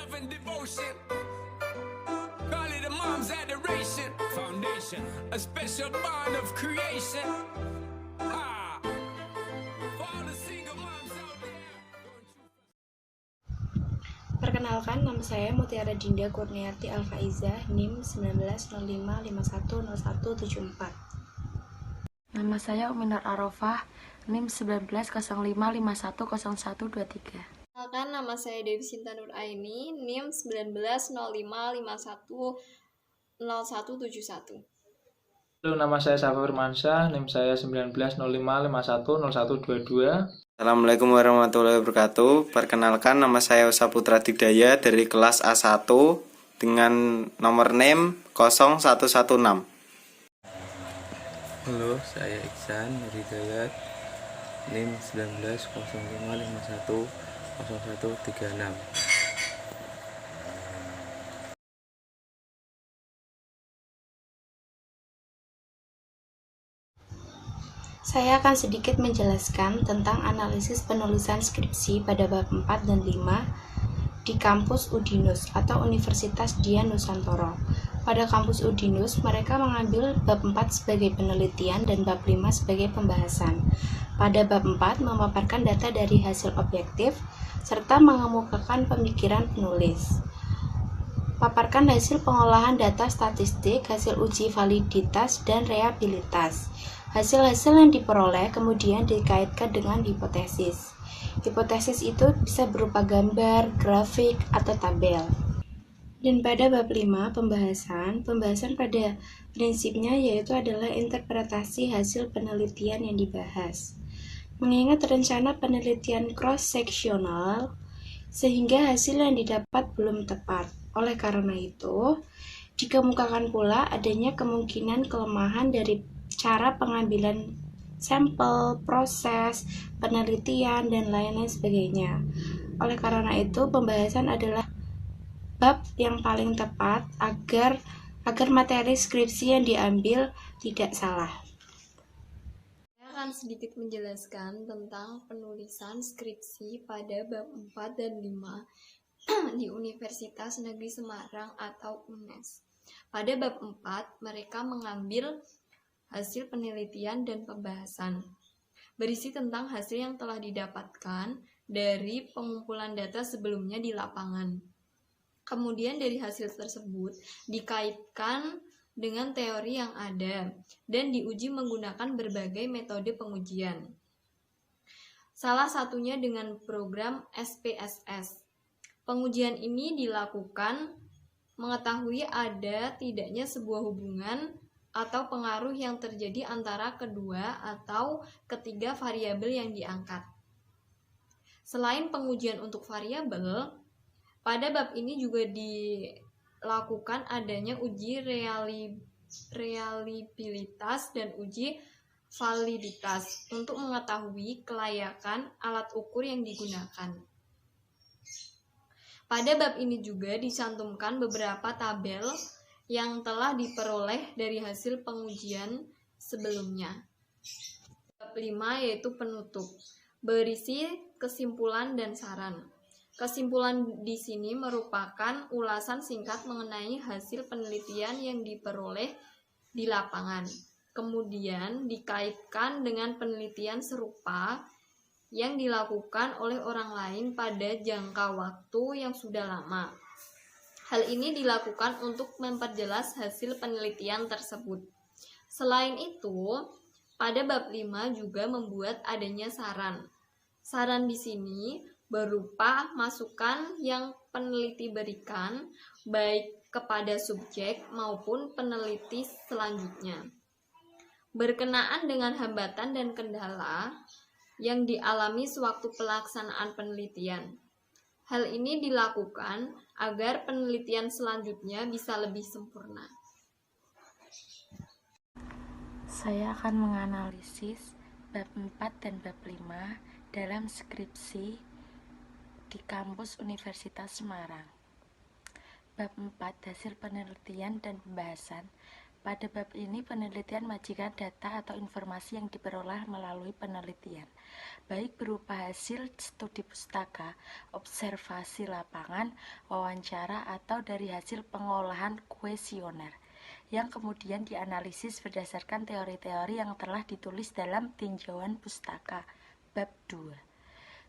love and devotion. Call it a mom's adoration. Foundation, a special bond of creation. Ah, for all the single moms out there. Perkenalkan, nama saya Mutiara Dinda Kurniarti Alfaizah, NIM 1905510174. Nama saya Uminar Arofah, NIM 1905510123. Perkenalkan, nama saya Dewi Sinta Nur Aini, NIM 1905510171. Halo, nama saya Safa Firmansyah, NIM saya 1905510122. Assalamualaikum warahmatullahi wabarakatuh. Perkenalkan, nama saya Usa Putra Digdaya dari kelas A1 dengan nomor NIM 0116. Halo, saya Iksan Hidayat, NIM 1905510136. Saya akan sedikit menjelaskan tentang analisis penulisan skripsi pada bab 4 dan 5 di kampus Udinus atau Universitas Dian Nusantara. Pada kampus Udinus, mereka mengambil bab 4 sebagai penelitian dan bab 5 sebagai pembahasan. Pada bab 4 memaparkan data dari hasil objektif serta mengemukakan pemikiran penulis. Paparkan hasil pengolahan data statistik, hasil uji validitas dan reliabilitas. Hasil-hasil yang diperoleh kemudian dikaitkan dengan hipotesis. Hipotesis itu bisa berupa gambar, grafik, atau tabel. Dan pada bab 5, pembahasan pada prinsipnya yaitu adalah interpretasi hasil penelitian yang dibahas. Mengingat rencana penelitian cross-sectional, sehingga hasil yang didapat belum tepat. Oleh karena itu, dikemukakan pula adanya kemungkinan kelemahan dari cara pengambilan sampel, proses, penelitian, dan lain-lain sebagainya. Oleh karena itu, pembahasan adalah bab yang paling tepat agar materi skripsi yang diambil tidak salah. Saya akan sedikit menjelaskan tentang penulisan skripsi pada bab 4 dan 5 di Universitas Negeri Semarang atau UNES. Pada bab 4, mereka mengambil hasil penelitian dan pembahasan, berisi tentang hasil yang telah didapatkan dari pengumpulan data sebelumnya di lapangan. Kemudian dari hasil tersebut dikaitkan dengan teori yang ada dan diuji menggunakan berbagai metode pengujian. Salah satunya dengan program SPSS. Pengujian ini dilakukan mengetahui ada tidaknya sebuah hubungan atau pengaruh yang terjadi antara kedua atau ketiga variabel yang diangkat. Selain pengujian untuk variabel, pada bab ini juga dilakukan adanya uji reliabilitas dan uji validitas untuk mengetahui kelayakan alat ukur yang digunakan. Pada bab ini juga dicantumkan beberapa tabel yang telah diperoleh dari hasil pengujian sebelumnya. Bab 5 yaitu penutup, berisi kesimpulan dan saran. Kesimpulan di sini merupakan ulasan singkat mengenai hasil penelitian yang diperoleh di lapangan. Kemudian dikaitkan dengan penelitian serupa yang dilakukan oleh orang lain pada jangka waktu yang sudah lama. Hal ini dilakukan untuk memperjelas hasil penelitian tersebut. Selain itu, pada bab 5 juga membuat adanya saran. Saran di sini berupa masukan yang peneliti berikan, baik kepada subjek maupun peneliti selanjutnya, berkenaan dengan hambatan dan kendala yang dialami sewaktu pelaksanaan penelitian. Hal ini dilakukan agar penelitian selanjutnya bisa lebih sempurna. Saya akan menganalisis bab 4 dan bab 5 dalam skripsi di kampus Universitas Semarang. Bab 4 hasil penelitian dan pembahasan. Pada bab ini, penelitian majikan data atau informasi yang diperoleh melalui penelitian, baik berupa hasil studi pustaka, observasi lapangan, wawancara, atau dari hasil pengolahan kuesioner, yang kemudian dianalisis berdasarkan teori-teori yang telah ditulis dalam tinjauan pustaka. Bab 2.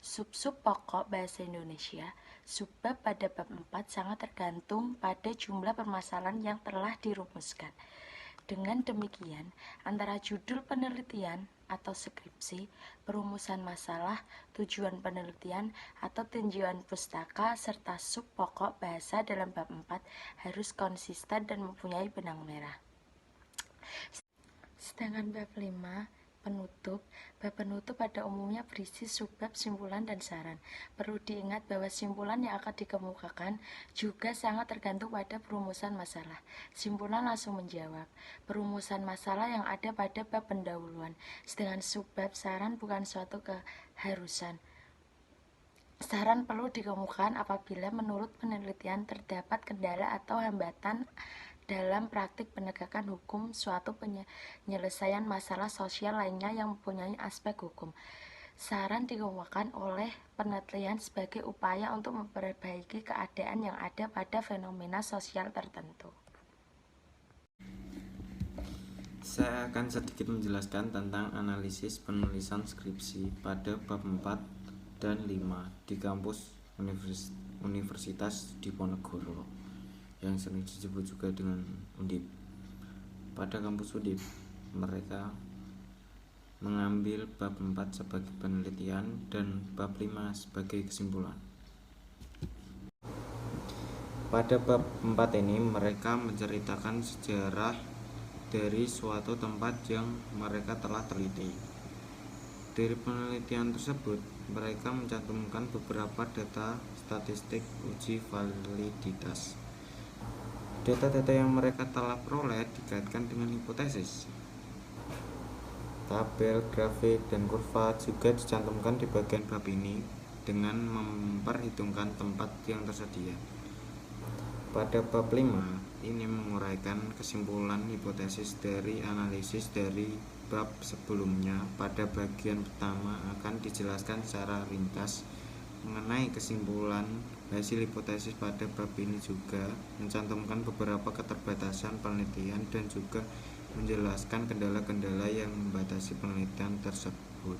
Sub-sub pokok bahasa Indonesia. Subbab pada bab 4 sangat tergantung pada jumlah permasalahan yang telah dirumuskan. Dengan demikian, antara judul penelitian atau skripsi, perumusan masalah, tujuan penelitian atau tinjauan pustaka, serta sub pokok bahasa dalam bab 4 harus konsisten dan mempunyai benang merah. Sedangkan bab 5, penutup, bab penutup pada umumnya berisi subbab, simpulan, dan saran. Perlu diingat bahwa simpulan yang akan dikemukakan juga sangat tergantung pada perumusan masalah. Simpulan langsung menjawab perumusan masalah yang ada pada bab pendahuluan, sedangkan subbab saran bukan suatu keharusan. Saran perlu dikemukakan apabila menurut penelitian terdapat kendala atau hambatan dalam praktik penegakan hukum suatu penyelesaian masalah sosial lainnya yang mempunyai aspek hukum. Saran dikemukakan oleh penelitian sebagai upaya untuk memperbaiki keadaan yang ada pada fenomena sosial tertentu. Saya akan sedikit menjelaskan tentang analisis penulisan skripsi pada bab 4 dan 5 di kampus Universitas Diponegoro, yang sering disebut juga dengan Undip. Pada kampus Undip, mereka mengambil bab 4 sebagai penelitian dan bab 5 sebagai kesimpulan. Pada bab 4 ini, mereka menceritakan sejarah dari suatu tempat yang mereka telah teliti. Dari penelitian tersebut, mereka mencantumkan beberapa data statistik uji validitas. Data-data yang mereka telah peroleh dikaitkan dengan hipotesis. Tabel, grafik, dan kurva juga dicantumkan di bagian bab ini dengan memperhitungkan tempat yang tersedia. Pada bab 5, ini menguraikan kesimpulan hipotesis dari analisis dari bab sebelumnya. Pada bagian pertama akan dijelaskan secara ringkas mengenai kesimpulan hasil hipotesis. Pada bab ini juga mencantumkan beberapa keterbatasan penelitian dan juga menjelaskan kendala-kendala yang membatasi penelitian tersebut.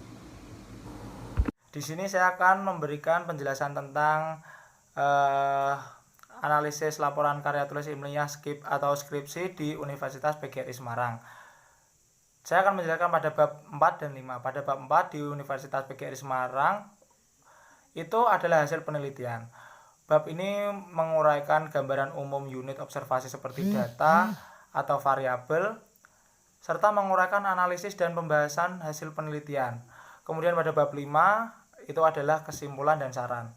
Di sini saya akan memberikan penjelasan tentang analisis laporan karya tulis ilmiah atau skripsi di Universitas PGRI Semarang. Saya akan menjelaskan pada bab 4 dan 5. Pada bab 4 di Universitas PGRI Semarang itu adalah hasil penelitian. Bab ini menguraikan gambaran umum unit observasi seperti data atau variabel, serta menguraikan analisis dan pembahasan hasil penelitian. Kemudian pada bab 5 itu adalah kesimpulan dan saran.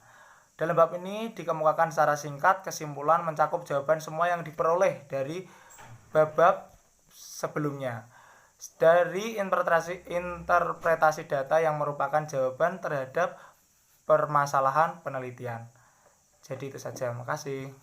Dalam bab ini dikemukakan secara singkat kesimpulan mencakup jawaban semua yang diperoleh dari bab-bab sebelumnya. Dari interpretasi data yang merupakan jawaban terhadap permasalahan penelitian. Jadi itu saja, makasih.